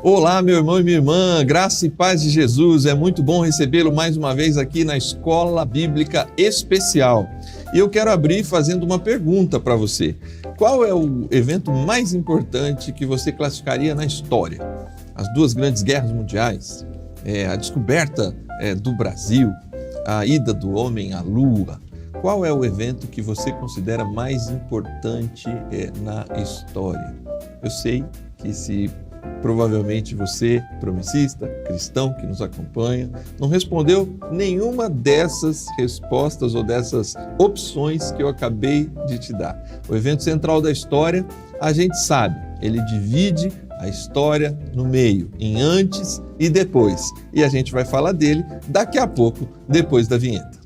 Olá, meu irmão e minha irmã, graça e paz de Jesus, é muito bom recebê-lo mais uma vez aqui na Escola Bíblica Especial. E eu quero abrir fazendo uma pergunta para você. Qual é o evento mais importante que você classificaria na história? As duas grandes guerras mundiais, a descoberta do Brasil, a ida do homem à Lua. Qual é o evento que você considera mais importante na história? Eu sei que se provavelmente você, promessista, cristão que nos acompanha, não respondeu nenhuma dessas respostas ou dessas opções que eu acabei de te dar. O evento central da história, a gente sabe, ele divide a história no meio, em antes e depois. E a gente vai falar dele daqui a pouco, depois da vinheta.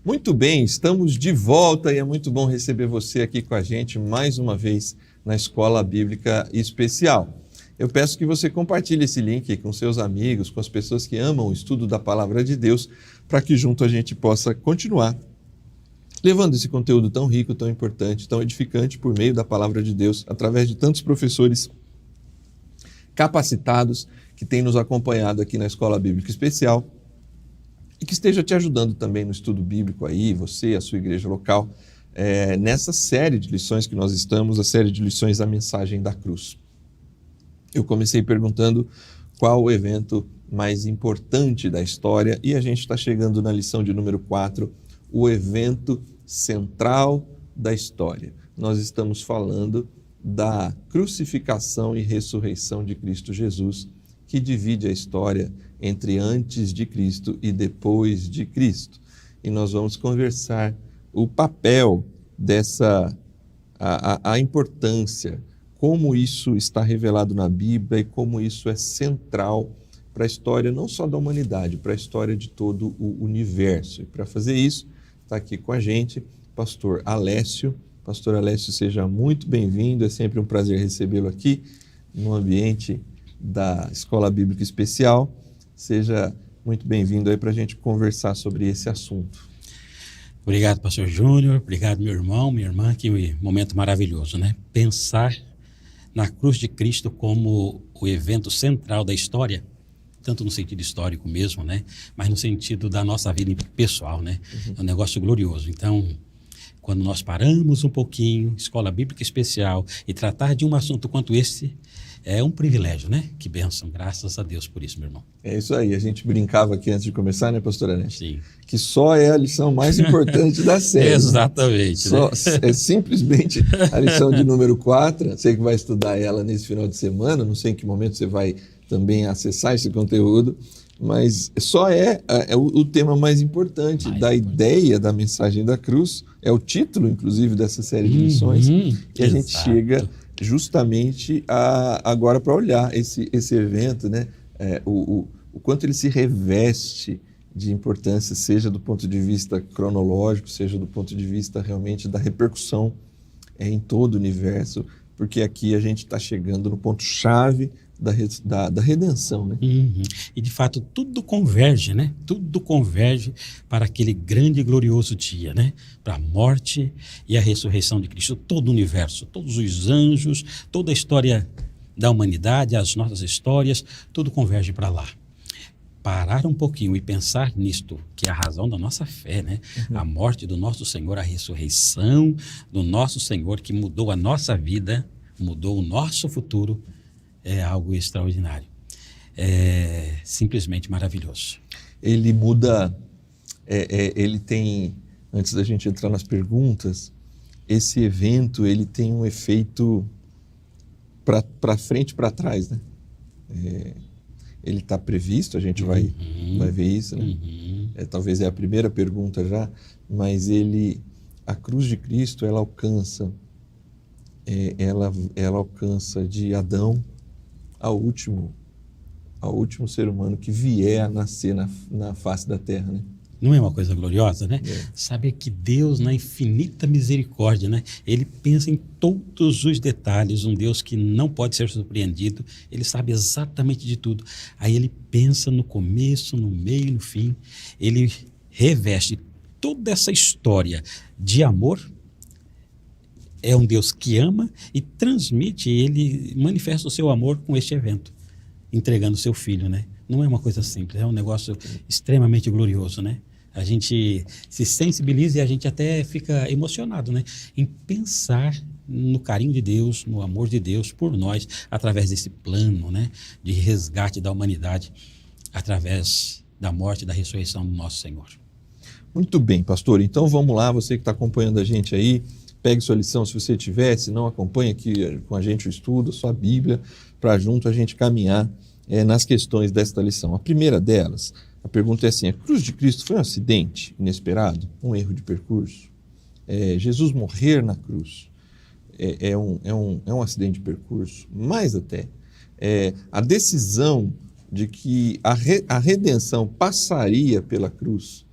Muito bem, estamos de volta e é muito bom receber você aqui com a gente mais uma vez na Escola Bíblica Especial. Eu peço que você compartilhe esse link com seus amigos, com as pessoas que amam o estudo da Palavra de Deus, para que junto a gente possa continuar levando esse conteúdo tão rico, tão importante, tão edificante por meio da Palavra de Deus, através de tantos professores capacitados que têm nos acompanhado aqui na Escola Bíblica Especial, e que esteja te ajudando também no estudo bíblico aí, você, a sua igreja local, nessa série de lições que nós estamos, a série de lições da mensagem da cruz. Eu comecei perguntando qual o evento mais importante da história e a gente está chegando na lição de número 4, o evento central da história. Nós estamos falando da crucificação e ressurreição de Cristo Jesus, que divide a história entre antes de Cristo e depois de Cristo. E nós vamos conversar o papel dessa, a importância, como isso está revelado na Bíblia e como isso é central para a história não só da humanidade, para a história de todo o universo. E para fazer isso, está aqui com a gente pastor Alessio. Pastor Alessio, seja muito bem-vindo, é sempre um prazer recebê-lo aqui no ambiente da Escola Bíblica Especial. Seja muito bem-vindo aí para a gente conversar sobre esse assunto. Obrigado, pastor Júnior, obrigado, meu irmão, minha irmã, que momento maravilhoso, né? Pensar na cruz de Cristo como o evento central da história, tanto no sentido histórico mesmo, né? Mas no sentido da nossa vida pessoal, né? É um negócio glorioso. Então, quando nós paramos um pouquinho, Escola Bíblica Especial, e tratar de um assunto quanto esse, é um privilégio, né? Que bênção, graças a Deus por isso, meu irmão. É isso aí, a gente brincava aqui antes de começar, né, pastor Alessio? Sim. Que só é a lição mais importante da série. Exatamente. Só, né? É simplesmente a lição de número 4, você que vai estudar ela nesse final de semana, não sei em que momento você vai também acessar esse conteúdo, mas só é o tema mais importante ideia da mensagem da cruz, é o título, inclusive, dessa série de lições, e a gente chega justamente agora para olhar esse evento, né? O quanto ele se reveste de importância, seja do ponto de vista cronológico, seja do ponto de vista realmente da repercussão em todo o universo, porque aqui a gente está chegando no ponto-chave da redenção, né? E de fato tudo converge, né? Tudo converge para aquele grande e glorioso dia, né? Para a morte e a ressurreição de Cristo. Todo o universo, todos os anjos, toda a história da humanidade, as nossas histórias, tudo converge para lá. Parar um pouquinho e pensar nisto, que é a razão da nossa fé, né? A morte do nosso Senhor, a ressurreição do nosso Senhor, que mudou a nossa vida, mudou o nosso futuro, é algo extraordinário. É simplesmente maravilhoso. Ele muda, ele tem, antes da gente entrar nas perguntas, esse evento ele tem um efeito para frente e para trás, né? Ele está previsto, a gente vai ver isso, né? Talvez é a primeira pergunta já, mas a cruz de Cristo, ela alcança ela alcança de Adão ao último ao último ser humano que vier a nascer na face da terra, né? Não é uma coisa gloriosa, né? É. Saber que Deus, na infinita misericórdia, né? Ele pensa em todos os detalhes, um Deus que não pode ser surpreendido, ele sabe exatamente de tudo. Aí ele pensa no começo, no meio e no fim, ele reveste toda essa história de amor. É um Deus que ama e transmite, ele manifesta o seu amor com este evento, entregando o seu filho, né? Não é uma coisa simples, é um negócio extremamente glorioso, né? A gente se sensibiliza e a gente até fica emocionado, né? Em pensar no carinho de Deus, no amor de Deus por nós, através desse plano, né? De resgate da humanidade, através da morte e da ressurreição do nosso Senhor. Muito bem, pastor. Então vamos lá, você que está acompanhando a gente aí, pegue sua lição se você tiver, se não, acompanhe aqui com a gente o estudo, a sua Bíblia, para junto a gente caminhar nas questões desta lição. A primeira delas, a pergunta é assim: a cruz de Cristo foi um acidente inesperado, um erro de percurso? Jesus morrer na cruz é um acidente de percurso? Mais até, a decisão de que a redenção passaria pela cruz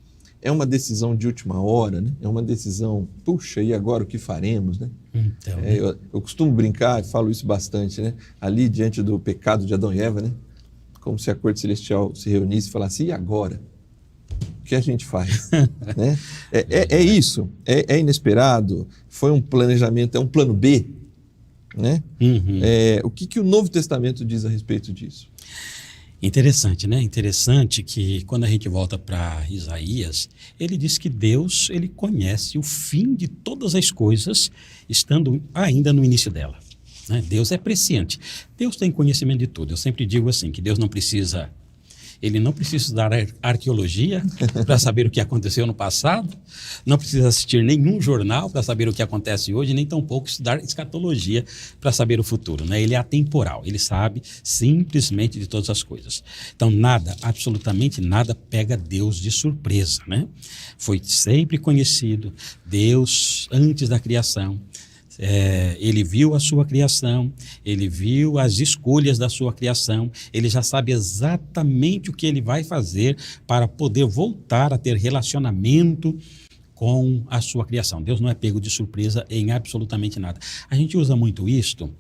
é uma decisão de última hora, né? É uma decisão, puxa, e agora o que faremos, né? Então, Eu costumo brincar, falo isso bastante, né? Ali diante do pecado de Adão e Eva, né? Como se a corte celestial se reunisse e falasse: e agora? O que a gente faz? Né? É isso, é inesperado, foi um planejamento, é um plano B, né? Uhum. O que o Novo Testamento diz a respeito disso? Interessante, né? Interessante que quando a gente volta para Isaías, ele diz que Deus, ele conhece o fim de todas as coisas, estando ainda no início dela, né? Deus é presciente. Deus tem conhecimento de tudo. Eu sempre digo assim, que Deus não precisa... Ele não precisa estudar arqueologia para saber o que aconteceu no passado, não precisa assistir nenhum jornal para saber o que acontece hoje, nem tampouco estudar escatologia para saber o futuro, né? Ele é atemporal, ele sabe simplesmente de todas as coisas. Então nada, absolutamente nada pega Deus de surpresa, né? Foi sempre conhecido Deus antes da criação. Ele viu a sua criação, ele viu as escolhas da sua criação, ele já sabe exatamente o que ele vai fazer para poder voltar a ter relacionamento com a sua criação. Deus não é pego de surpresa em absolutamente nada. A gente usa muito isto,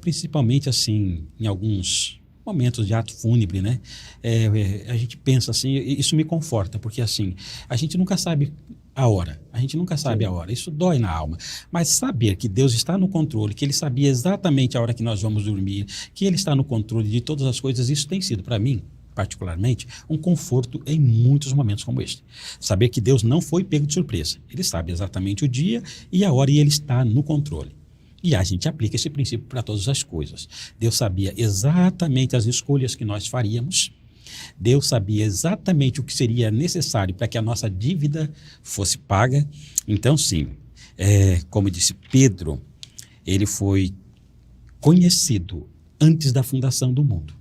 principalmente assim, em alguns momentos de ato fúnebre, né? A gente pensa assim, isso me conforta, porque assim, a gente nunca sabe a hora, a gente nunca sabe a hora, isso dói na alma, mas saber que Deus está no controle, que Ele sabia exatamente a hora que nós vamos dormir, que Ele está no controle de todas as coisas, isso tem sido para mim, particularmente, um conforto em muitos momentos como este. Saber que Deus não foi pego de surpresa, Ele sabe exatamente o dia e a hora e Ele está no controle. E a gente aplica esse princípio para todas as coisas. Deus sabia exatamente as escolhas que nós faríamos, Deus sabia exatamente o que seria necessário para que a nossa dívida fosse paga. Então, sim, como disse Pedro, ele foi conhecido antes da fundação do mundo.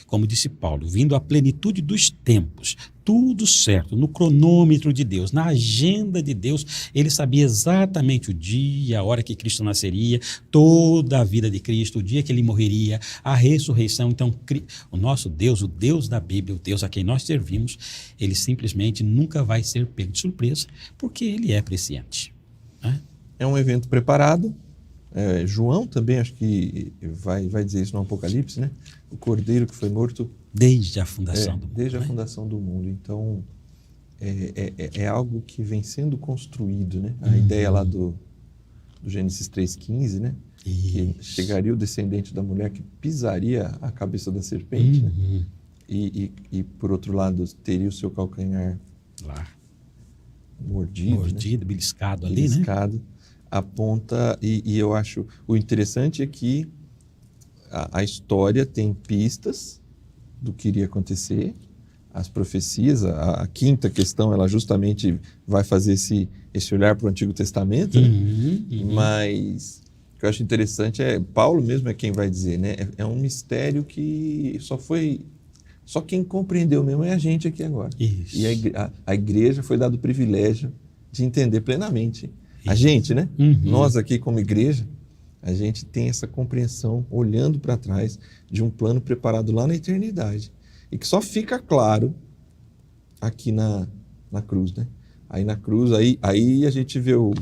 Como disse Paulo, vindo à plenitude dos tempos, tudo certo, no cronômetro de Deus, na agenda de Deus, ele sabia exatamente o dia, a hora que Cristo nasceria, toda a vida de Cristo, o dia que ele morreria, a ressurreição. Então, o nosso Deus, o Deus da Bíblia, o Deus a quem nós servimos, ele simplesmente nunca vai ser pego de surpresa, porque ele é presciente, né? É um evento preparado. João também, acho que vai dizer isso no Apocalipse, né? O cordeiro que foi morto desde a fundação do mundo. Desde a fundação do mundo. Então, é algo que vem sendo construído, né? A ideia lá do Gênesis 3,15, né? Que chegaria o descendente da mulher que pisaria a cabeça da serpente, né? E por outro lado, teria o seu calcanhar lá mordido, né? Beliscado ali, né? Aponta, e eu acho, o interessante é que a história tem pistas do que iria acontecer, as profecias, a quinta questão, ela justamente vai fazer esse olhar para o Antigo Testamento, né? Mas o que eu acho interessante Paulo mesmo é quem vai dizer, né? É um mistério que só quem compreendeu mesmo é a gente aqui agora. Isso. E a igreja foi dado o privilégio de entender plenamente. A gente, né? Nós aqui como igreja, A gente tem essa compreensão, olhando para trás, de um plano preparado lá na eternidade. E que só fica claro aqui na cruz, né? Aí na cruz, aí a gente vê o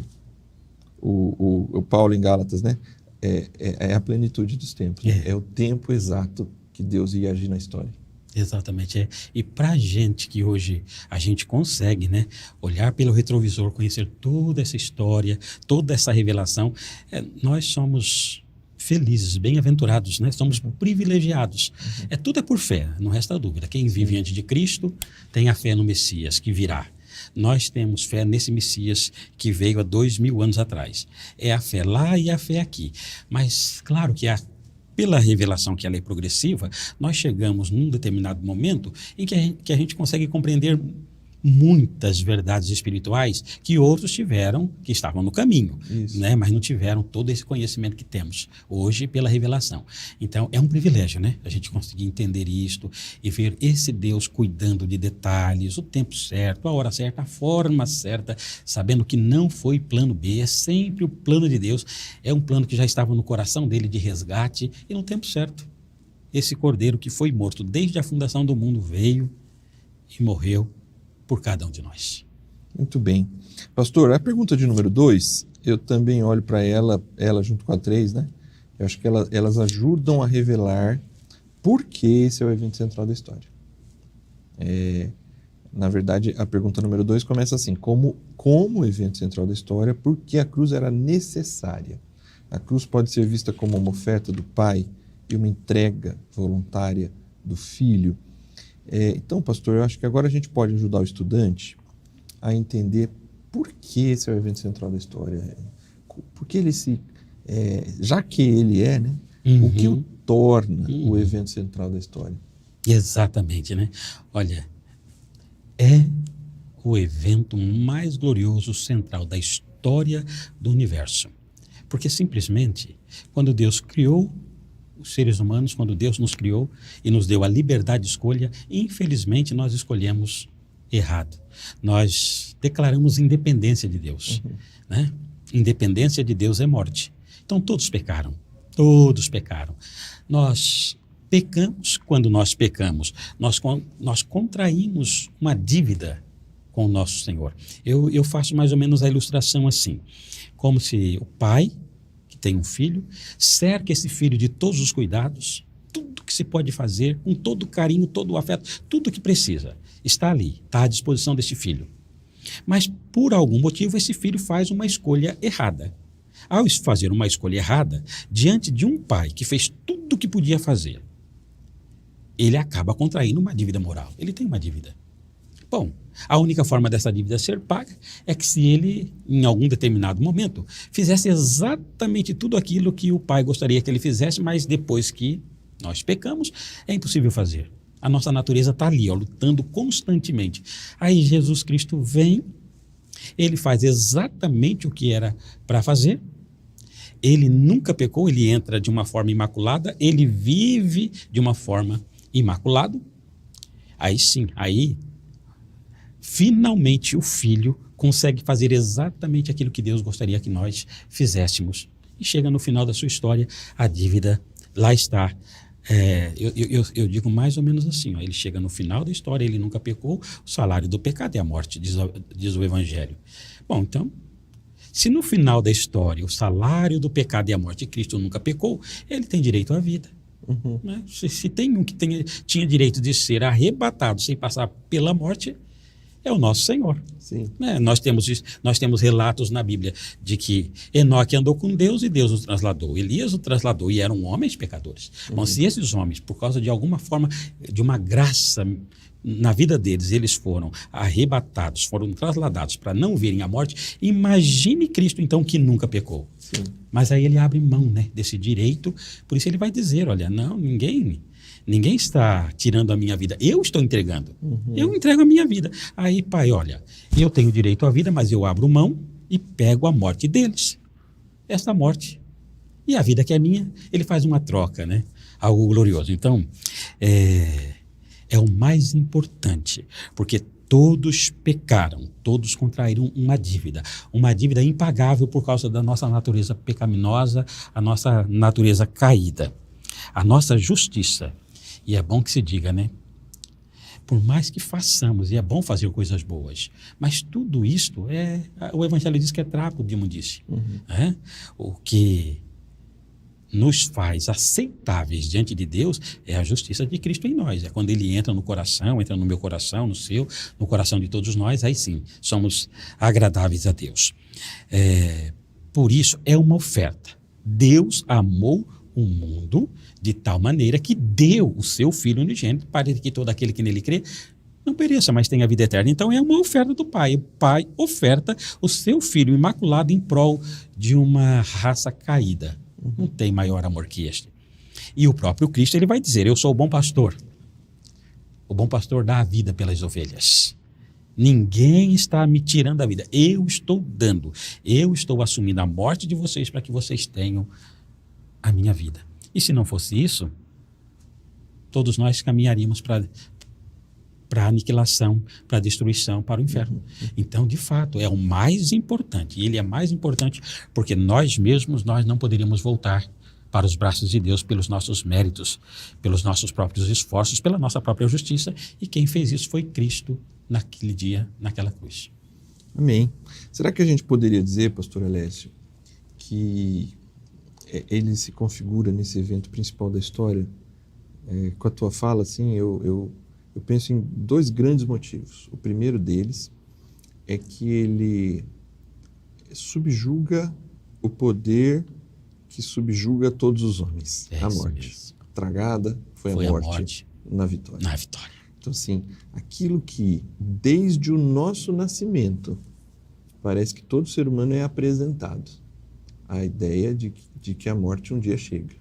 Paulo em Gálatas, né? É a plenitude dos tempos. Né? É o tempo exato que Deus ia agir na história. Exatamente. E para a gente que hoje a gente consegue, né, olhar pelo retrovisor, conhecer toda essa história, toda essa revelação, nós somos felizes, bem-aventurados, né? Somos privilegiados. Tudo é por fé, não resta dúvida. Quem vive antes de Cristo tem a fé no Messias que virá. Nós temos fé nesse Messias que veio há 2000 anos atrás. É a fé lá e a fé aqui. Mas claro que pela revelação que ela é progressiva, nós chegamos num determinado momento em que a gente consegue compreender muitas verdades espirituais que outros tiveram, que estavam no caminho, né? Mas não tiveram todo esse conhecimento que temos hoje pela revelação. Então, é um privilégio, né? A gente conseguir entender isto e ver esse Deus cuidando de detalhes, o tempo certo, a hora certa, a forma certa, sabendo que não foi plano B, é sempre o plano de Deus, é um plano que já estava no coração dele de resgate e no tempo certo. Esse cordeiro que foi morto desde a fundação do mundo veio e morreu por cada um de nós. Muito bem. Pastor, a pergunta de número 2, eu também olho para ela junto com a 3, né? Eu acho que elas ajudam a revelar por que esse é o evento central da história. Na verdade, a pergunta número 2 começa assim: como o evento central da história, por que a cruz era necessária? A cruz pode ser vista como uma oferta do Pai e uma entrega voluntária do Filho. Então, pastor, eu acho que agora a gente pode ajudar o estudante a entender por que esse é o evento central da história. Porque ele já que ele é, né? O que o torna o evento central da história? Exatamente, né? Olha, é o evento mais glorioso central da história do universo. Porque simplesmente, quando Deus criou os seres humanos, quando Deus nos criou e nos deu a liberdade de escolha, infelizmente nós escolhemos errado. Nós declaramos independência de Deus, né? Independência de Deus é morte. Então todos pecaram, Nós pecamos. Quando nós pecamos, nós contraímos uma dívida com o nosso Senhor. Eu faço mais ou menos a ilustração assim, como se o pai tem um filho, cerca esse filho de todos os cuidados, tudo que se pode fazer, com todo o carinho, todo o afeto, tudo que precisa, está ali, está à disposição desse filho. Mas, por algum motivo, esse filho faz uma escolha errada. Ao fazer uma escolha errada, diante de um pai que fez tudo o que podia fazer, ele acaba contraindo uma dívida moral. Ele tem uma dívida. Bom, a única forma dessa dívida ser paga é que se ele, em algum determinado momento, fizesse exatamente tudo aquilo que o pai gostaria que ele fizesse, mas depois que nós pecamos, é impossível fazer. A nossa natureza está ali, lutando constantemente. Aí Jesus Cristo vem, ele faz exatamente o que era para fazer, ele nunca pecou, ele entra de uma forma imaculada, ele vive de uma forma imaculada. Aí sim, finalmente o Filho consegue fazer exatamente aquilo que Deus gostaria que nós fizéssemos. E chega no final da sua história, a dívida lá está. Eu digo mais ou menos assim, ele chega no final da história, ele nunca pecou, o salário do pecado é a morte, diz o Evangelho. Bom, então, se no final da história o salário do pecado é a morte e Cristo nunca pecou, ele tem direito à vida. Né? Se tem um que tinha direito de ser arrebatado sem passar pela morte, é o nosso Senhor. Sim. Nós temos relatos na Bíblia de que Enoque andou com Deus e Deus o trasladou. Elias o trasladou e eram homens pecadores. Bom, se esses homens, por causa de alguma forma, de uma graça na vida deles, eles foram arrebatados, foram trasladados para não verem a morte, imagine Cristo, então, que nunca pecou. Sim. Mas aí ele abre mão, né, desse direito, por isso ele vai dizer, olha, não, ninguém está tirando a minha vida, eu estou entregando, eu entrego a minha vida. Aí, Pai, olha, eu tenho direito à vida, mas eu abro mão e pego a morte deles, esta morte, e a vida que é minha, ele faz uma troca, né, algo glorioso. Então, é o mais importante, porque todos pecaram, todos contraíram uma dívida impagável por causa da nossa natureza pecaminosa, a nossa natureza caída, a nossa justiça. E é bom que se diga, né? Por mais que façamos, e é bom fazer coisas boas, mas tudo isto o Evangelho diz que é trapo de imundície. Né? O que nos faz aceitáveis diante de Deus é a justiça de Cristo em nós. É quando ele entra no coração, entra no meu coração, no seu, no coração de todos nós, aí sim, somos agradáveis a Deus. Por isso, é uma oferta. Deus amou o mundo de tal maneira que deu o seu Filho unigênito para que todo aquele que nele crê não pereça, mas tenha vida eterna. Então é uma oferta do Pai. O Pai oferta o seu Filho imaculado em prol de uma raça caída. Não tem maior amor que este. E o próprio Cristo, ele vai dizer: eu sou o bom pastor. O bom pastor dá a vida pelas ovelhas. Ninguém está me tirando a vida. Eu estou dando. Eu estou assumindo a morte de vocês para que vocês tenham a minha vida. E se não fosse isso, todos nós caminharíamos para a aniquilação, para a destruição, para o inferno. Então, de fato, é o mais importante. E ele é mais importante porque nós mesmos, nós não poderíamos voltar para os braços de Deus pelos nossos méritos, pelos nossos próprios esforços, pela nossa própria justiça. E quem fez isso foi Cristo naquele dia, naquela cruz. Amém. Será que a gente poderia dizer, pastor Alessio, que ele se configura nesse evento principal da história? Com a tua fala, assim, eu penso em dois grandes motivos. O primeiro deles é que ele subjuga o poder que subjuga todos os homens, a morte. Mesmo. Tragada foi a morte na vitória. Na vitória. Então, assim, aquilo que desde o nosso nascimento parece que todo ser humano é apresentado, a ideia de que a morte um dia chega.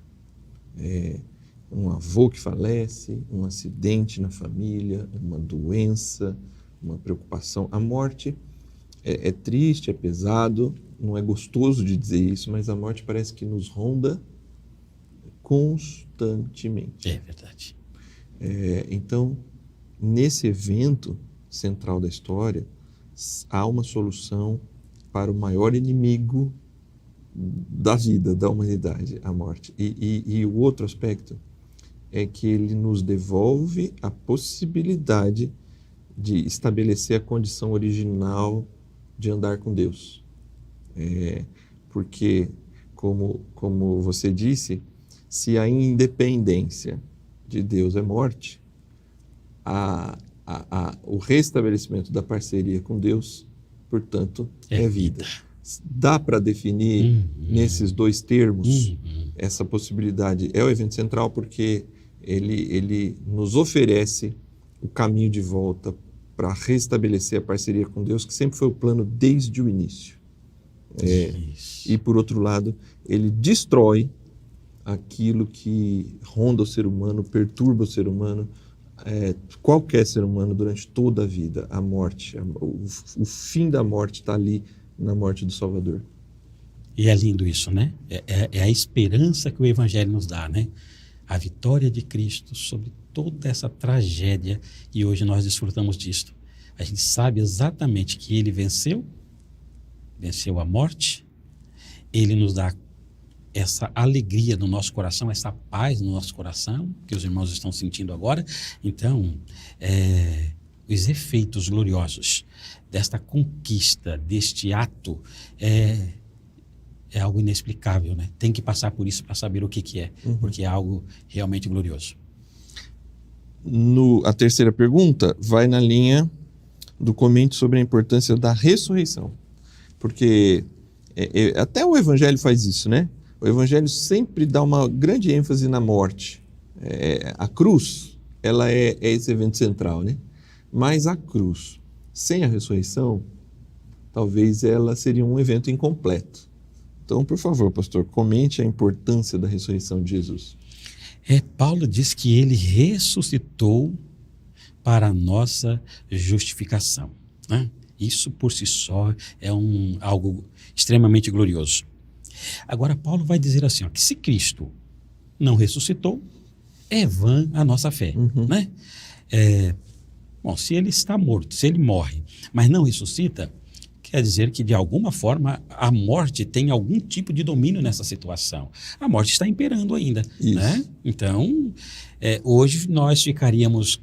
Um avô que falece, um acidente na família, uma doença, uma preocupação. A morte é triste, é pesado, não é gostoso de dizer isso, mas a morte parece que nos ronda constantemente. É verdade. Então, nesse evento central da história, há uma solução para o maior inimigo da vida, da humanidade, a morte. E o outro aspecto é que ele nos devolve a possibilidade de estabelecer a condição original de andar com Deus. Porque, como você disse, se a independência de Deus é morte, o restabelecimento da parceria com Deus, portanto, é vida. Dá para definir nesses dois termos essa possibilidade. É o evento central porque ele nos oferece o caminho de volta para restabelecer a parceria com Deus, que sempre foi o plano desde o início. E, por outro lado, ele destrói aquilo que ronda o ser humano, perturba o ser humano, qualquer ser humano durante toda a vida. A morte, o fim da morte está ali na morte do Salvador. E é lindo isso, né? É a esperança que o Evangelho nos dá, né? A vitória de Cristo sobre toda essa tragédia, e hoje nós desfrutamos disto. A gente sabe exatamente que ele venceu a morte, ele nos dá essa alegria no nosso coração, essa paz no nosso coração, que os irmãos estão sentindo agora. Então, os efeitos gloriosos desta conquista, deste ato, é algo inexplicável, né? Tem que passar por isso para saber o que é, porque é algo realmente glorioso. A terceira pergunta vai na linha do comente sobre a importância da ressurreição, porque até o Evangelho faz isso, né? O Evangelho sempre dá uma grande ênfase na morte. A cruz, ela é esse evento central, né? Mas a cruz, sem a ressurreição, talvez ela seria um evento incompleto. Então, por favor, pastor, comente a importância da ressurreição de Jesus. Paulo diz que ele ressuscitou para a nossa justificação, né? Isso por si só é algo extremamente glorioso. Agora, Paulo vai dizer assim, que se Cristo não ressuscitou, é vã a nossa fé, né? Bom, se ele está morto, se ele morre, mas não ressuscita, quer dizer que, de alguma forma, a morte tem algum tipo de domínio nessa situação. A morte está imperando ainda, Isso. né? Então, hoje nós ficaríamos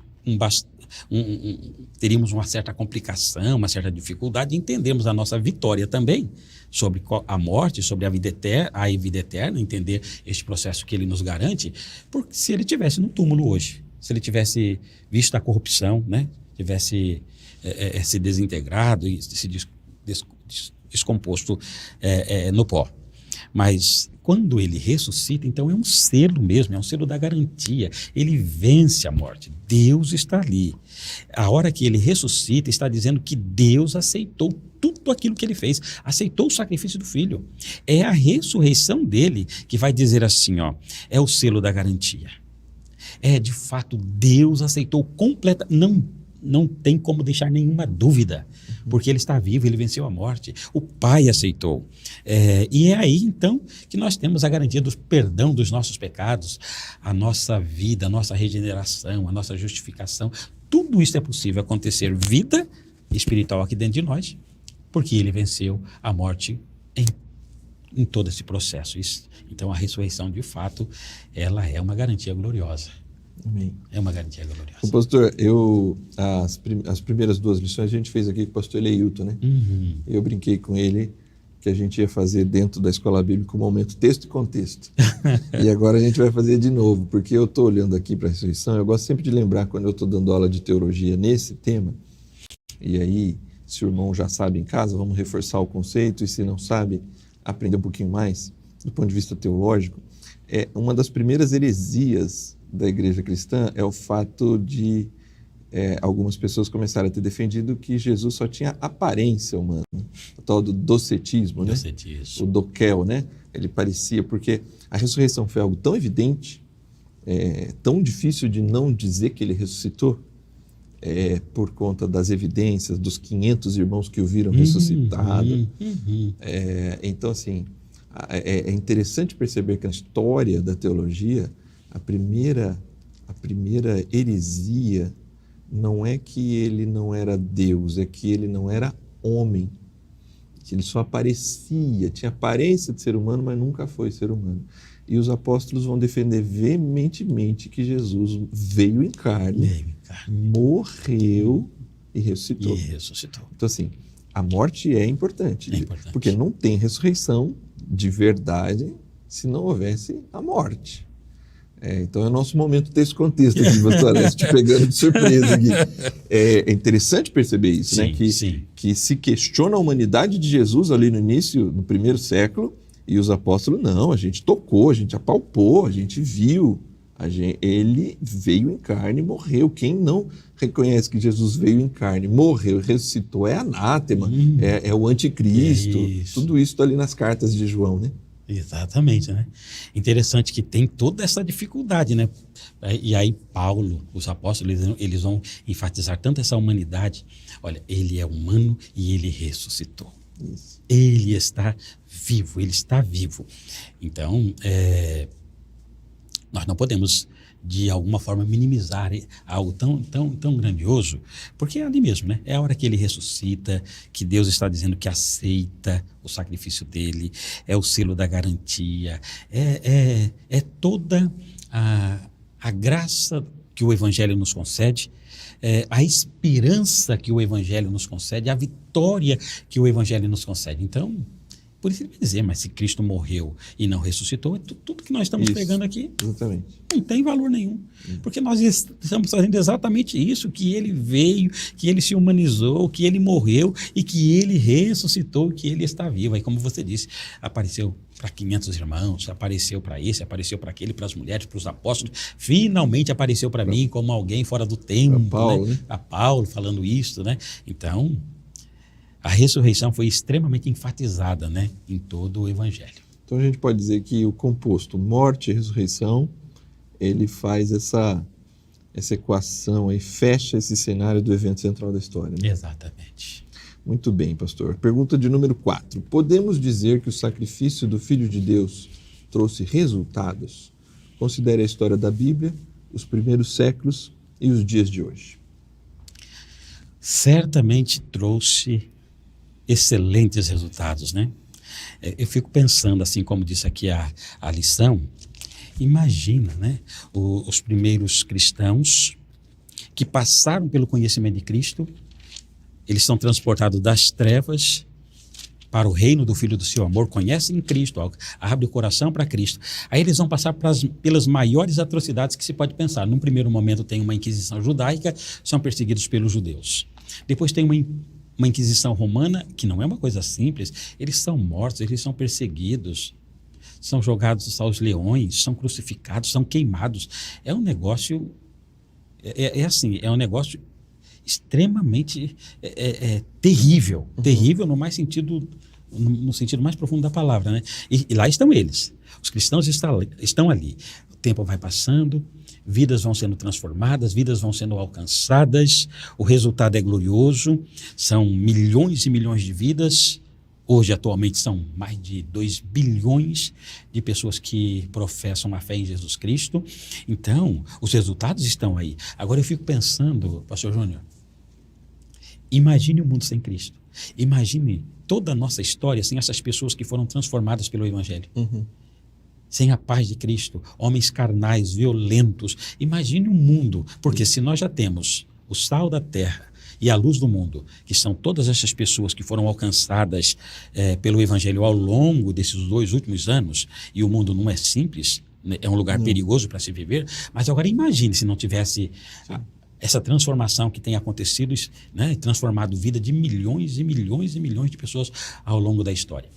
teríamos uma certa complicação, uma certa dificuldade de entendermos a nossa vitória também sobre a morte, sobre a vida eterna, entender este processo que ele nos garante, porque se ele estivesse no túmulo hoje, se ele tivesse visto a corrupção, né? Tivesse se desintegrado e se descomposto no pó. Mas quando ele ressuscita, então é um selo mesmo, é um selo da garantia. Ele vence a morte. Deus está ali. A hora que ele ressuscita, está dizendo que Deus aceitou tudo aquilo que ele fez, aceitou o sacrifício do Filho. É a ressurreição dele que vai dizer assim, ó, é o selo da garantia. De fato, Deus aceitou completa, não tem como deixar nenhuma dúvida, porque ele está vivo, ele venceu a morte, o Pai aceitou. E é aí, então, que nós temos a garantia do perdão dos nossos pecados, a nossa vida, a nossa regeneração, a nossa justificação. Tudo isso é possível acontecer, vida espiritual aqui dentro de nós, porque ele venceu a morte em todo esse processo. Então, a ressurreição, de fato, ela é uma garantia gloriosa. Amém. É uma garantia gloriosa. O pastor, as primeiras 2 lições a gente fez aqui com o pastor Eleilton, né? Uhum. Eu brinquei com ele que a gente ia fazer dentro da escola bíblica um momento texto e contexto. E agora a gente vai fazer de novo, porque eu estou olhando aqui para a ressurreição, eu gosto sempre de lembrar quando eu estou dando aula de teologia nesse tema, e aí, se o irmão já sabe em casa, vamos reforçar o conceito, e se não sabe, aprender um pouquinho mais, do ponto de vista teológico. Uma das primeiras heresias da igreja cristã é o fato de algumas pessoas começarem a ter defendido que Jesus só tinha aparência humana, o tal do docetismo, né? O doquel, né? Ele parecia, porque a ressurreição foi algo tão evidente, tão difícil de não dizer que ele ressuscitou, por conta das evidências dos 500 irmãos que o viram ressuscitado. Então, assim, é interessante perceber que na história da teologia, a primeira heresia não é que ele não era Deus, é que ele não era homem, que ele só aparecia, tinha aparência de ser humano, mas nunca foi ser humano. E os apóstolos vão defender veementemente que Jesus veio em carne, morreu e ressuscitou. Então, assim, a morte é importante, porque não tem ressurreição de verdade se não houvesse a morte. Então é o nosso momento desse contexto aqui, pastor Alessio, te pegando de surpresa aqui. É interessante perceber isso, né? Que se questiona a humanidade de Jesus ali no início, no primeiro século, e os apóstolos, não, a gente tocou, a gente apalpou, a gente viu, ele veio em carne e morreu. Quem não reconhece que Jesus veio em carne, morreu e ressuscitou é anátema, é o anticristo, tudo isso está ali nas cartas de João, né? Exatamente, né? Interessante que tem toda essa dificuldade, né? E aí Paulo, os apóstolos, eles vão enfatizar tanto essa humanidade. Olha, ele é humano e ele ressuscitou. Isso. Ele está vivo, ele está vivo. Então, nós não podemos, de alguma forma, minimizar algo tão grandioso, porque é ali mesmo, né? É a hora que ele ressuscita, que Deus está dizendo que aceita o sacrifício dele, é o selo da garantia, é toda a graça que o Evangelho nos concede, a esperança que o Evangelho nos concede, a vitória que o Evangelho nos concede. Então, por isso ele vai dizer, mas se Cristo morreu e não ressuscitou, tudo que nós estamos pregando aqui não tem valor nenhum. Porque nós estamos fazendo exatamente isso, que ele veio, que ele se humanizou, que ele morreu e que ele ressuscitou, que ele está vivo. Aí, como você disse, apareceu para 500 irmãos, apareceu para esse, apareceu para aquele, para as mulheres, para os apóstolos, finalmente apareceu para mim como alguém fora do tempo, Paulo, né? A Paulo falando isso, né? Então, a ressurreição foi extremamente enfatizada, né, em todo o Evangelho. Então a gente pode dizer que o composto morte e ressurreição, ele faz essa equação aí, fecha esse cenário do evento central da história, né? Exatamente. Muito bem, pastor. Pergunta de número 4. Podemos dizer que o sacrifício do Filho de Deus trouxe resultados? Considere a história da Bíblia, os primeiros séculos e os dias de hoje? Certamente trouxe excelentes resultados, né? Eu fico pensando, assim como disse aqui a lição, imagina, né, os primeiros cristãos que passaram pelo conhecimento de Cristo, eles são transportados das trevas para o reino do Filho do seu amor, conhecem Cristo, abrem o coração para Cristo. Aí eles vão passar pelas maiores atrocidades que se pode pensar. Num primeiro momento tem uma Inquisição judaica, são perseguidos pelos judeus. Depois tem uma Inquisição romana, que não é uma coisa simples, eles são mortos, eles são perseguidos, são jogados aos leões, são crucificados, são queimados. É um negócio, é um negócio extremamente terrível, terrível no sentido mais profundo da palavra, né? E lá estão eles, os cristãos estão ali. O tempo vai passando, vidas vão sendo transformadas, vidas vão sendo alcançadas, o resultado é glorioso, são milhões e milhões de vidas. Hoje, atualmente, são mais de 2 bilhões de pessoas que professam a fé em Jesus Cristo. Então, os resultados estão aí. Agora eu fico pensando, pastor Júnior, imagine o mundo sem Cristo. Imagine toda a nossa história sem essas pessoas que foram transformadas pelo Evangelho. Sem a paz de Cristo, homens carnais, violentos. Imagine um mundo, porque se nós já temos o sal da terra e a luz do mundo, que são todas essas pessoas que foram alcançadas pelo Evangelho ao longo desses 2 últimos anos, e o mundo não é simples, né? É um lugar perigoso para se viver, mas agora imagine se não tivesse essa transformação que tem acontecido, né, transformado a vida de milhões e milhões e milhões de pessoas ao longo da história.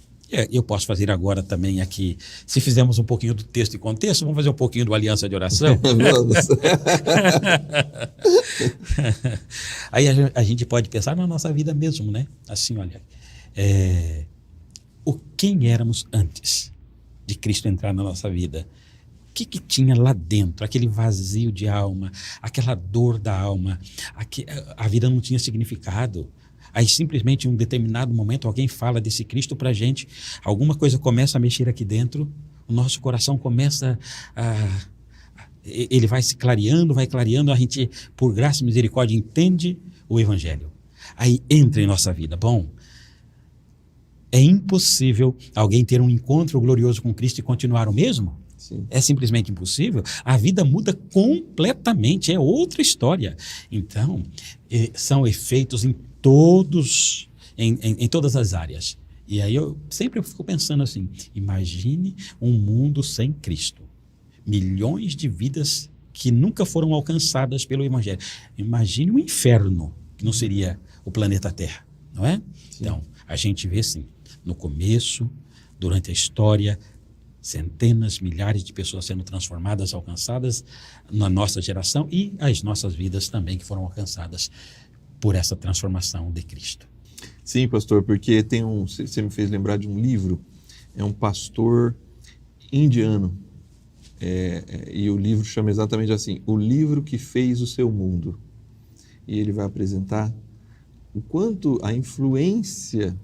Eu posso fazer agora também aqui, se fizermos um pouquinho do texto e contexto, vamos fazer um pouquinho do Aliança de Oração. Aí a gente pode pensar na nossa vida mesmo, né? Assim, olha, quem éramos antes de Cristo entrar na nossa vida? O que tinha lá dentro? Aquele vazio de alma, aquela dor da alma, a vida não tinha significado. Aí simplesmente em um determinado momento alguém fala desse Cristo para a gente, alguma coisa começa a mexer aqui dentro, o nosso coração começa ele vai se clareando, a gente, por graça e misericórdia, entende o Evangelho. Aí entra em nossa vida. Bom, é impossível alguém ter um encontro glorioso com Cristo e continuar o mesmo? Sim. É simplesmente impossível. A vida muda completamente, é outra história. Então, são efeitos em todas as áreas. E aí eu sempre fico pensando assim, imagine um mundo sem Cristo. Milhões de vidas que nunca foram alcançadas pelo Evangelho. Imagine um inferno, que não seria o planeta Terra, não é? Sim. Então, a gente vê assim, no começo, durante a história, centenas, milhares de pessoas sendo transformadas, alcançadas na nossa geração e as nossas vidas também que foram alcançadas por essa transformação de Cristo. Sim, pastor, porque você me fez lembrar de um livro, é um pastor indiano, e o livro chama exatamente assim, O Livro que Fez o Seu Mundo. E ele vai apresentar o quanto a influência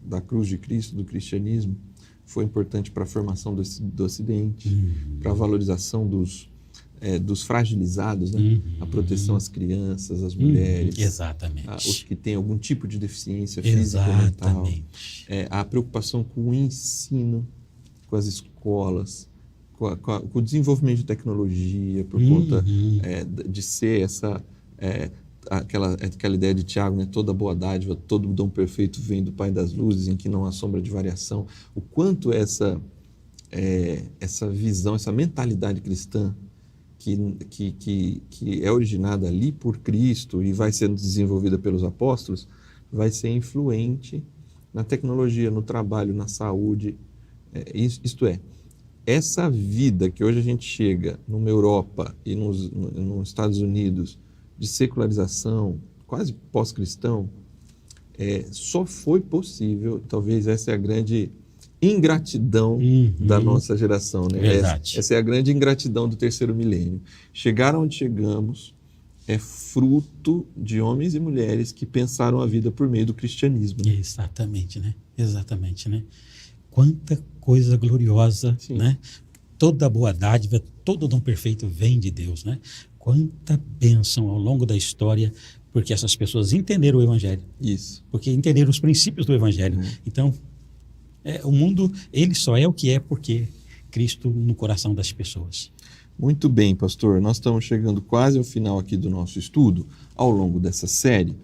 da cruz de Cristo, do cristianismo, foi importante para a formação do Ocidente, para a valorização dos fragilizados, né? A proteção às crianças, às mulheres, exatamente. Os que têm algum tipo de deficiência física ou mental, a preocupação com o ensino, com as escolas, com o desenvolvimento de tecnologia, por conta de ser aquela ideia de Tiago, né? Toda boa dádiva, todo dom perfeito vem do Pai das Luzes, em que não há sombra de variação. O quanto essa visão, essa mentalidade cristã que é originada ali por Cristo e vai sendo desenvolvida pelos apóstolos, vai ser influente na tecnologia, no trabalho, na saúde. Isto é, essa vida que hoje a gente chega numa Europa e nos Estados Unidos, de secularização, quase pós-cristão, só foi possível, talvez essa é a grande ingratidão da nossa geração, né? Verdade. Essa é a grande ingratidão do terceiro milênio. Chegar onde chegamos é fruto de homens e mulheres que pensaram a vida por meio do cristianismo. Né? Exatamente, né? Quanta coisa gloriosa, né? Toda boa dádiva, todo dom perfeito vem de Deus, né? quanta bênção ao longo da história, porque essas pessoas entenderam o Evangelho. Isso. Porque entenderam os princípios do Evangelho. Então, o mundo, ele só é o que é porque Cristo no coração das pessoas. Muito bem, pastor. Nós estamos chegando quase ao final aqui do nosso estudo. Ao longo dessa série,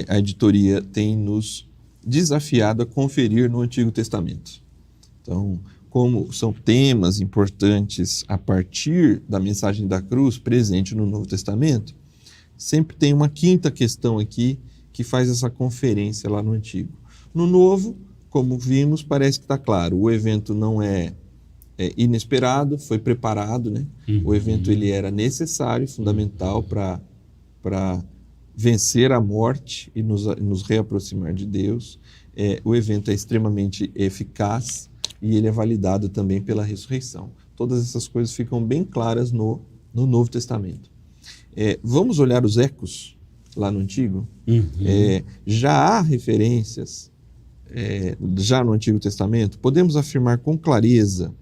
a editoria tem nos desafiado a conferir no Antigo Testamento. Então, como são temas importantes a partir da mensagem da cruz presente no Novo Testamento, sempre tem uma quinta questão aqui que faz essa conferência lá no Antigo. No Novo, como vimos, parece que está claro, o evento não é inesperado, foi preparado, né? O evento ele era necessário, fundamental para vencer a morte e nos reaproximar de Deus. O evento é extremamente eficaz e ele é validado também pela ressurreição. Todas essas coisas ficam bem claras no Novo Testamento. Vamos olhar os ecos lá no Antigo? Já há referências, já no Antigo Testamento, podemos afirmar com clareza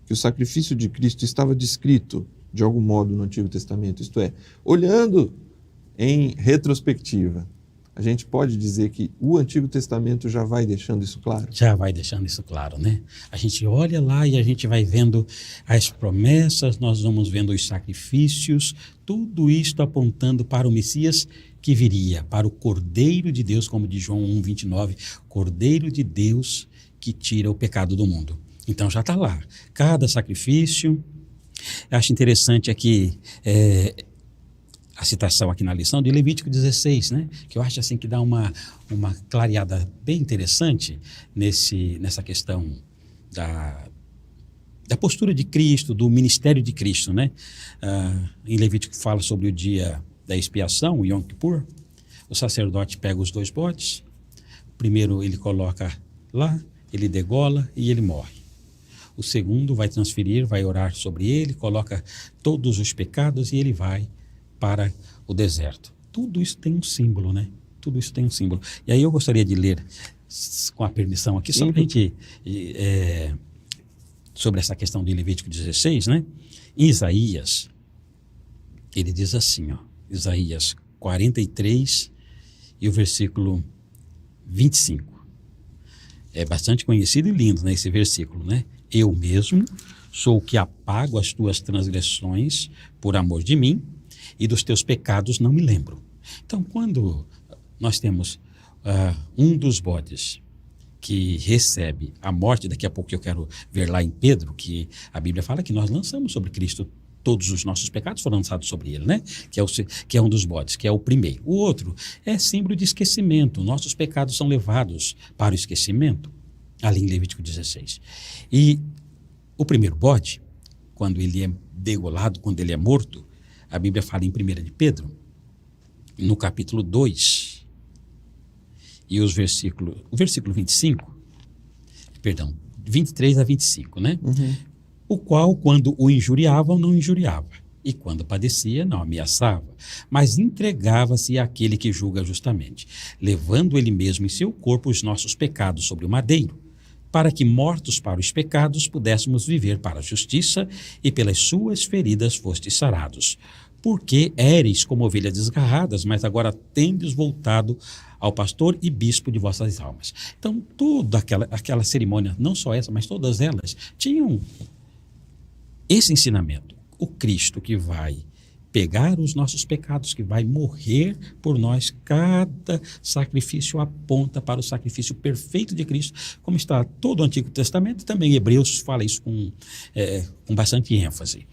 que o sacrifício de Cristo estava descrito de algum modo no Antigo Testamento, isto é, olhando em retrospectiva, a gente pode dizer que o Antigo Testamento já vai deixando isso claro? Já vai deixando isso claro, né? A gente olha lá e a gente vai vendo as promessas, nós vamos vendo os sacrifícios, tudo isto apontando para o Messias que viria, para o Cordeiro de Deus, como diz João 1:29, Cordeiro de Deus que tira o pecado do mundo. Então já está lá, cada sacrifício. Acho interessante aqui a citação aqui na lição de Levítico 16, né? Que eu acho assim que dá uma clareada bem interessante nessa questão da postura de Cristo, do ministério de Cristo, né? Em Levítico fala sobre o dia da expiação, o Yom Kippur. O sacerdote pega os 2 bodes, primeiro ele coloca lá, ele degola e ele morre. O segundo vai transferir, vai orar sobre ele, coloca todos os pecados e ele vai para o deserto. Tudo isso tem um símbolo, né? Tudo isso tem um símbolo. E aí eu gostaria de ler, com a permissão aqui, só para a gente, sobre essa questão de Levítico 16, né? Em Isaías, ele diz assim, Isaías 43 e o versículo 25. É bastante conhecido e lindo, né, esse versículo, né? Eu mesmo sou o que apago as tuas transgressões por amor de mim, e dos teus pecados não me lembro. Então, quando nós temos um dos bodes que recebe a morte, daqui a pouco eu quero ver lá em Pedro, que a Bíblia fala que nós lançamos sobre Cristo, todos os nossos pecados foram lançados sobre ele, né? Que é um dos bodes, que é o primeiro. O outro é símbolo de esquecimento. Nossos pecados são levados para o esquecimento, ali em Levítico 16. E o primeiro bode, quando ele é degolado, quando ele é morto, a Bíblia fala em 1 de Pedro, no capítulo 2, e o versículo 25, 23 a 25, né? O qual, quando o injuriavam, não injuriava, e quando padecia, não ameaçava, mas entregava-se àquele que julga justamente, levando ele mesmo em seu corpo os nossos pecados sobre o madeiro, para que, mortos para os pecados, pudéssemos viver para a justiça, e pelas suas feridas fostes sarados. Porque éreis como ovelhas desgarradas, mas agora tendes voltado ao pastor e bispo de vossas almas. Então, toda aquela cerimônia, não só essa, mas todas elas, tinham esse ensinamento. O Cristo que vai pegar os nossos pecados, que vai morrer por nós. Cada sacrifício aponta para o sacrifício perfeito de Cristo, como está todo o Antigo Testamento, e também Hebreus fala isso com bastante ênfase.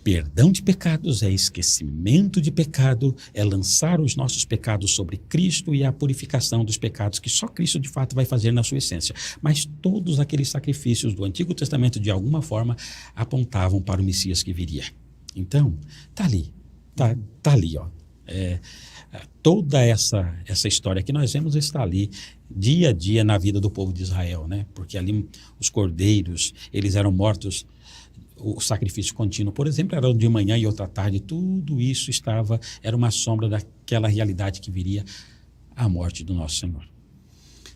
Perdão de pecados, é esquecimento de pecado, é lançar os nossos pecados sobre Cristo e a purificação dos pecados que só Cristo de fato vai fazer na sua essência. Mas todos aqueles sacrifícios do Antigo Testamento de alguma forma apontavam para o Messias que viria. Então, tá ali, ó. Toda essa história que nós vemos está ali dia a dia na vida do povo de Israel, né? Porque ali os cordeiros, eles eram mortos. O sacrifício contínuo, por exemplo, era de manhã e outra tarde. Tudo isso era uma sombra daquela realidade que viria, a morte do nosso Senhor.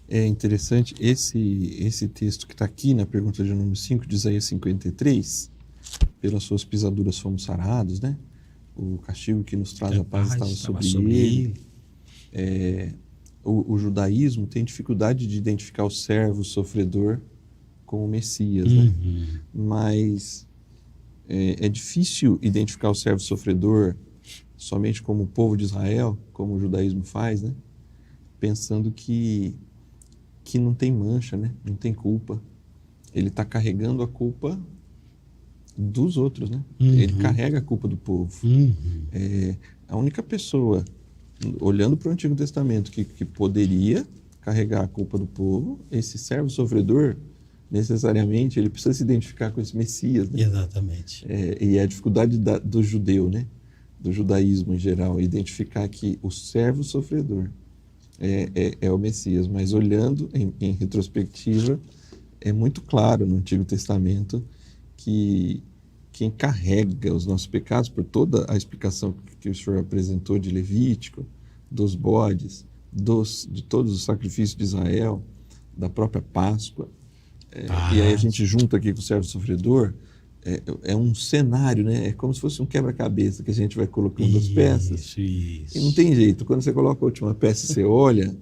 É interessante esse texto que está aqui na pergunta de número 5 de Isaías 53, pelas suas pisaduras fomos sarados, né? O castigo que nos traz a paz estava sobre ele. O judaísmo tem dificuldade de identificar o servo sofredor como Messias, né? Mas é difícil identificar o servo sofredor somente como o povo de Israel, como o judaísmo faz, né? Pensando que não tem mancha, né? Não tem culpa. Ele está carregando a culpa dos outros, né? Ele carrega a culpa do povo. A única pessoa, olhando para o Antigo Testamento, que poderia carregar a culpa do povo, esse servo sofredor, necessariamente, ele precisa se identificar com esse Messias, né? Exatamente. E a dificuldade do judeu, né? Do judaísmo em geral, identificar que o servo sofredor é o Messias, mas olhando em retrospectiva, é muito claro no Antigo Testamento que quem carrega os nossos pecados, por toda a explicação que o senhor apresentou de Levítico, dos bodes, de todos os sacrifícios de Israel, da própria Páscoa, e aí a gente junta aqui com o servo sofredor, é um cenário, né? É como se fosse um quebra-cabeça que a gente vai colocando as peças. Isso. E não tem jeito. Quando você coloca a última peça e você olha,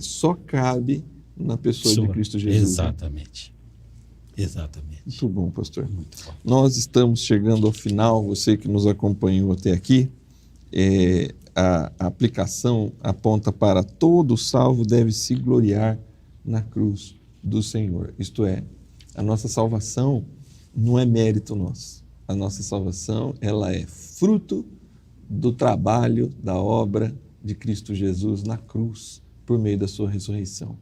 só cabe na pessoa de Cristo Jesus. Exatamente. Né? Exatamente. Muito bom, pastor. Muito bom. Nós estamos chegando ao final. Você que nos acompanhou até aqui, a aplicação aponta para todo salvo deve se gloriar na cruz do Senhor. Isto é, a nossa salvação não é mérito nosso. A nossa salvação, ela é fruto do trabalho, da obra de Cristo Jesus na cruz, por meio da sua ressurreição.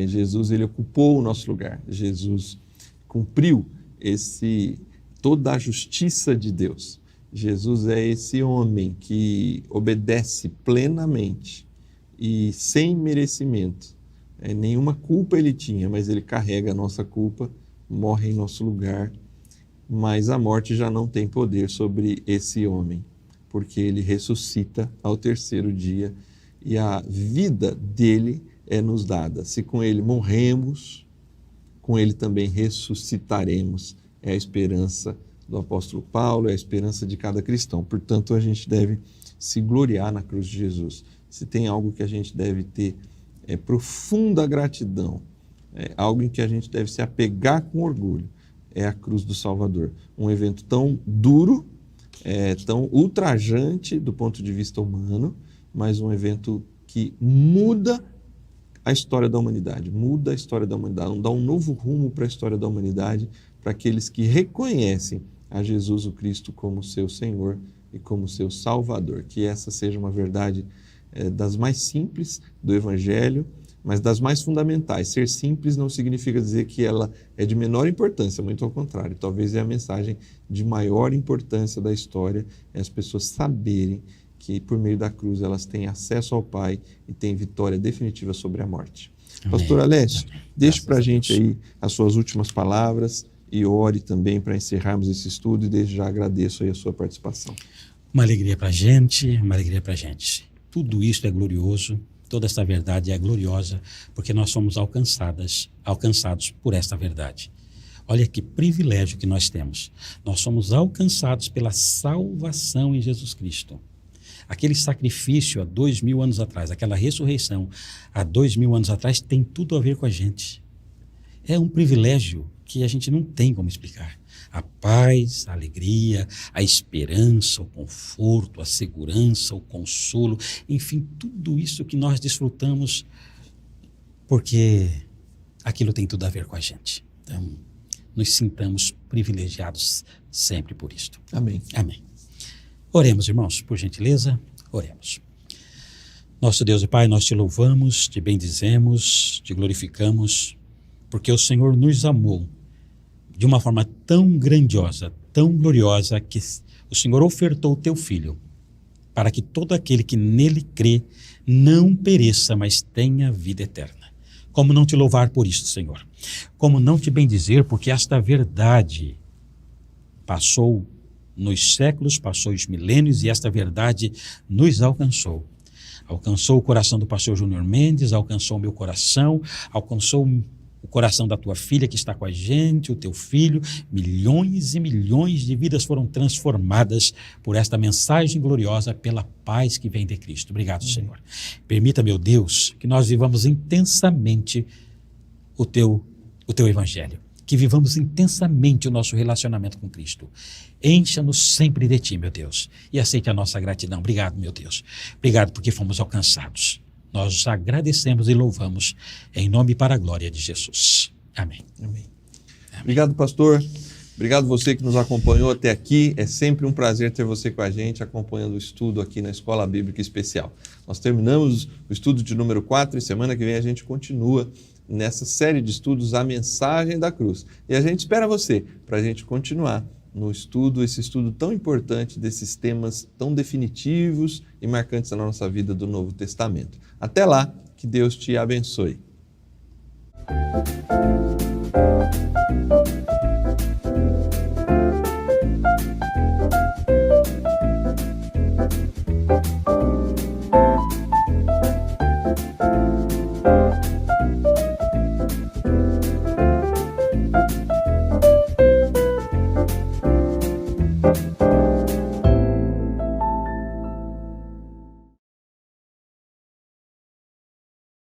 Jesus, ele ocupou o nosso lugar. Jesus cumpriu toda a justiça de Deus. Jesus é esse homem que obedece plenamente e sem merecimento. Nenhuma culpa ele tinha, mas ele carrega a nossa culpa, morre em nosso lugar, mas a morte já não tem poder sobre esse homem, porque ele ressuscita ao terceiro dia e a vida dele é nos dada. Se com ele morremos, com ele também ressuscitaremos. É a esperança do apóstolo Paulo, é a esperança de cada cristão. Portanto, a gente deve se gloriar na cruz de Jesus. Se tem algo que a gente deve ter profunda gratidão, algo em que a gente deve se apegar com orgulho, é a cruz do Salvador. Um evento tão duro, tão ultrajante do ponto de vista humano, mas um evento que muda a história da humanidade, dá um novo rumo para a história da humanidade, para aqueles que reconhecem a Jesus o Cristo como seu Senhor e como seu Salvador. Que essa seja uma verdade das mais simples do Evangelho, mas das mais fundamentais. Ser simples não significa dizer que ela é de menor importância, muito ao contrário. Talvez é a mensagem de maior importância da história, é as pessoas saberem que por meio da cruz elas têm acesso ao Pai e têm vitória definitiva sobre a morte. Amém. Pastor Alessio, deixe para a gente aí as suas últimas palavras e ore também para encerrarmos esse estudo, e desde já agradeço aí a sua participação. Uma alegria para a gente, uma alegria para a gente. Tudo isso é glorioso, toda esta verdade é gloriosa, porque nós somos alcançados por esta verdade. Olha que privilégio que nós temos. Nós somos alcançados pela salvação em Jesus Cristo. Aquele sacrifício há 2000 anos atrás, aquela ressurreição há 2000 anos atrás, tem tudo a ver com a gente. É um privilégio que a gente não tem como explicar. A paz, a alegria, a esperança, o conforto, a segurança, o consolo, enfim, tudo isso que nós desfrutamos, porque aquilo tem tudo a ver com a gente. Então, nos sintamos privilegiados sempre por isto. Amém. Amém. Oremos, irmãos, por gentileza, oremos. Nosso Deus e Pai, nós te louvamos, te bendizemos, te glorificamos, porque o Senhor nos amou de uma forma tão grandiosa, tão gloriosa, que o Senhor ofertou o teu Filho, para que todo aquele que nele crê não pereça, mas tenha vida eterna. Como não te louvar por isso, Senhor? Como não te bendizer, porque esta verdade passou nos séculos, passou os milênios, e esta verdade nos alcançou. Alcançou o coração do pastor Júnior Mendes, alcançou o meu coração, alcançou o coração da tua filha que está com a gente, o teu filho. Milhões e milhões de vidas foram transformadas por esta mensagem gloriosa, pela paz que vem de Cristo. Obrigado, Senhor. Permita, meu Deus, que nós vivamos intensamente o teu evangelho, que vivamos intensamente o nosso relacionamento com Cristo. Encha-nos sempre de ti, meu Deus, e aceite a nossa gratidão. Obrigado, meu Deus. Obrigado porque fomos alcançados. Nós agradecemos e louvamos em nome e para a glória de Jesus. Amém. Amém. Obrigado, pastor. Obrigado você que nos acompanhou até aqui. É sempre um prazer ter você com a gente, acompanhando o estudo aqui na Escola Bíblica Especial. Nós terminamos o estudo de número 4 e semana que vem a gente continua nessa série de estudos, A Mensagem da Cruz. E a gente espera você para a gente continuar no estudo, esse estudo tão importante desses temas tão definitivos e marcantes na nossa vida do Novo Testamento. Até lá, que Deus te abençoe.